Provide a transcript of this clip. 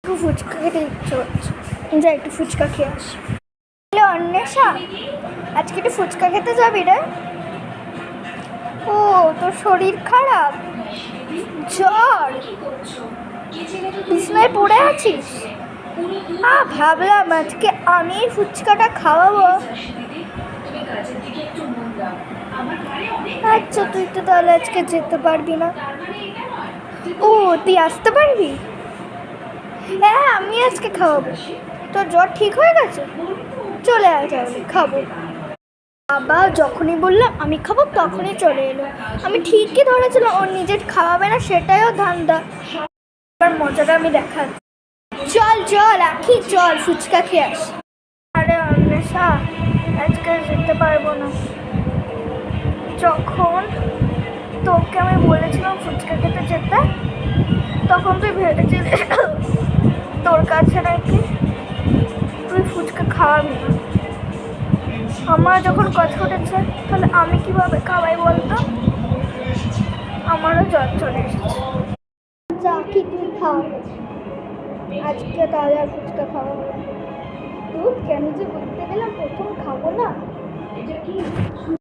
একটু ফুচকা খেতে ইচ্ছে হচ্ছে, যা একটু ফুচকা খেয়ে আসি। হ্যালো অন্বেষা, আজকে একটু ফুচকা খেতে যাবি রে? ও, তোর শরীর খারাপ, জ্বর, বিছনায় পড়ে আছিস? ভাবলাম আজকে আমি ফুচকাটা খাওয়াবো। আচ্ছা, তুই তো তাহলে আজকে যেতে পারবি না। ও, তুই আসতে পারবি? হ্যাঁ, আমি আজকে খাওয়াবো। তোর জ্বর ঠিক হয়ে গেছে? চলে আয় তাহলে, খাবো। বাবা যখনই বললাম আমি খাবো তখনই চলে এলো। আমি ঠিকই ধরেছিলাম ওর নিজের খাওয়াবে না, সেটাইও ধান্দা। এবার মজাটা আমি দেখাচ্ছি। চল চল আখি, চল ফুচকা খেয়ে আস। আরে অন্বেষা, আজকে যেতে পারবো না। যখন তোকে আমি বলেছিলাম ফুচকা খেতে যেতে, তখন তুই ভেবেছিলি তোর কাছে নাকি তুই ফুচকা খাওয়াবি না। আমার যখন কথা উঠেছে, তাহলে আমি কিভাবে খাওয়াই বলতো? আমারও জ্বর চলে এসেছে। যা কি তুই খা, আজকে তাহলে আর ফুচকা খাওয়া হবে না। তুই কেন যে বলতে গেলাম প্রথম খাবো না।